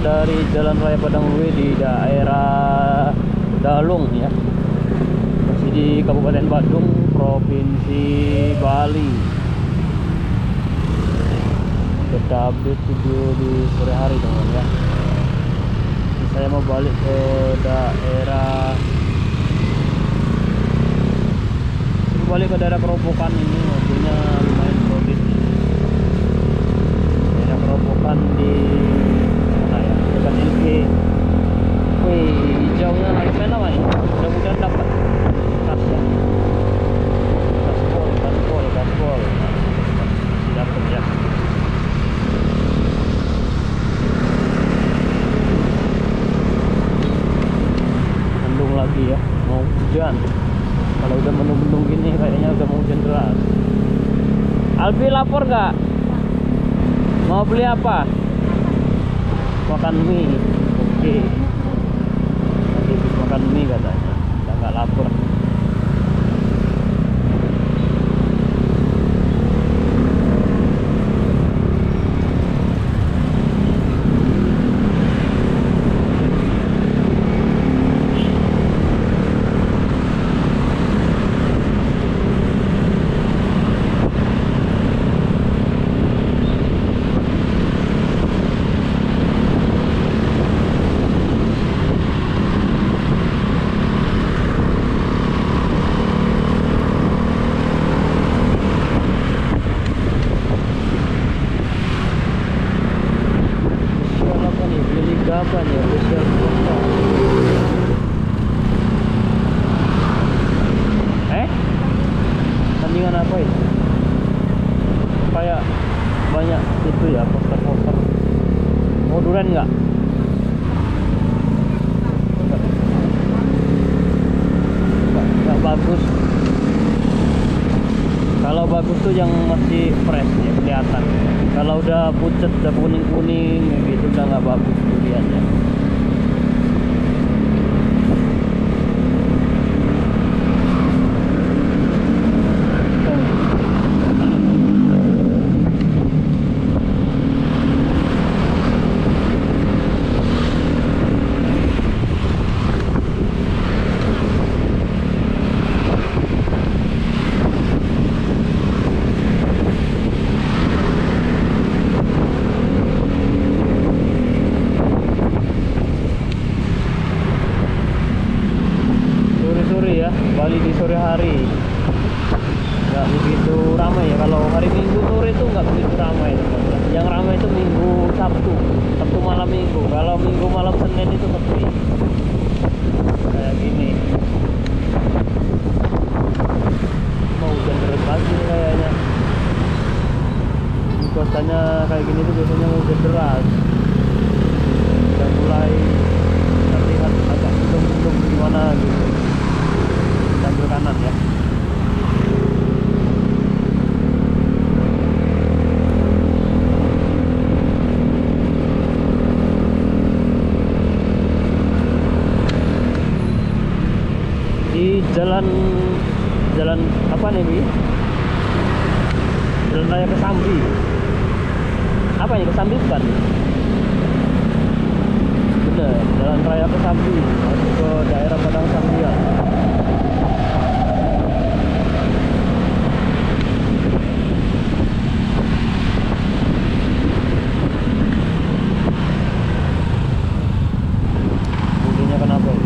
dari Jalan Raya Padangluwi di daerah Dalung ya, masih di Kabupaten Badung, Provinsi Bali. Kita update video di sore hari teman ya. Saya mau balik ke daerah Kerobokan. Ini mobilnya lumayan kredit. Daerah Kerobokan di mana ya, dekat LG. Wih, hijaunya lumayan lama nih. Mudah-mudahan dapat kas ya. Gaspol. Masih dapat ya. Mendung lagi ya, mau hujan. Kalau udah mendung-mendung gini kayaknya udah mau hujan deras. Alfi lapor nggak? Mau beli apa? Makan mie. Oke. Tadi makan mie katanya. Udah nggak lapor. Apa nih official foto? Tandingan apa itu? Kayak banyak itu ya, poster-poster. Mau durian nggak? Nggak bagus. Kalau bagus tuh yang masih fresh ya, kelihatan. Kalau udah pucet, udah kuning-kuning gitu, udah nggak bagus duriannya. Bali di sore hari nggak begitu ramai ya. Kalau hari Minggu sore itu nggak begitu ramai teman-teman. Yang ramai itu Minggu Sabtu malam Minggu. Kalau Minggu malam Senin itu sepi kayak gini. Mau hujan deras lagi kayaknya. Cuacanya kayak gini tuh biasanya mau hujan deras. Udah mulai terlihat agak mendung gimana gitu. Ambil kanan ya. Di jalan apa nih Bi? Jalan Raya Kesambi. Apa ini Kesambi bukan? Bener, Jalan Raya Kesambi masuk ke daerah Padang Sambian. Kenapa ini?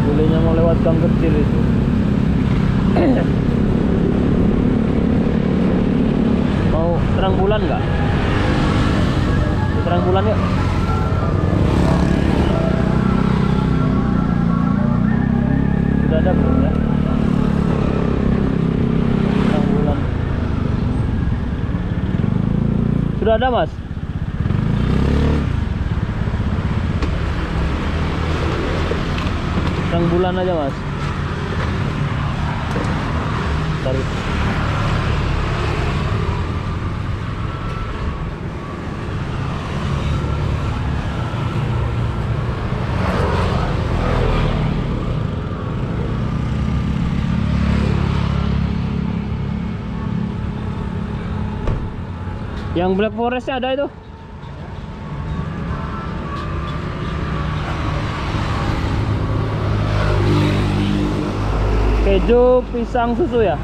Bolehnya mau lewat gang kecil itu. Mau terang bulan nggak? Terang bulan yuk. Sudah ada belum ya? Terang bulan. Sudah ada Mas? Terang bulan aja Mas. Tarik. Yang Black Forest ada itu. Keju pisang susu ya.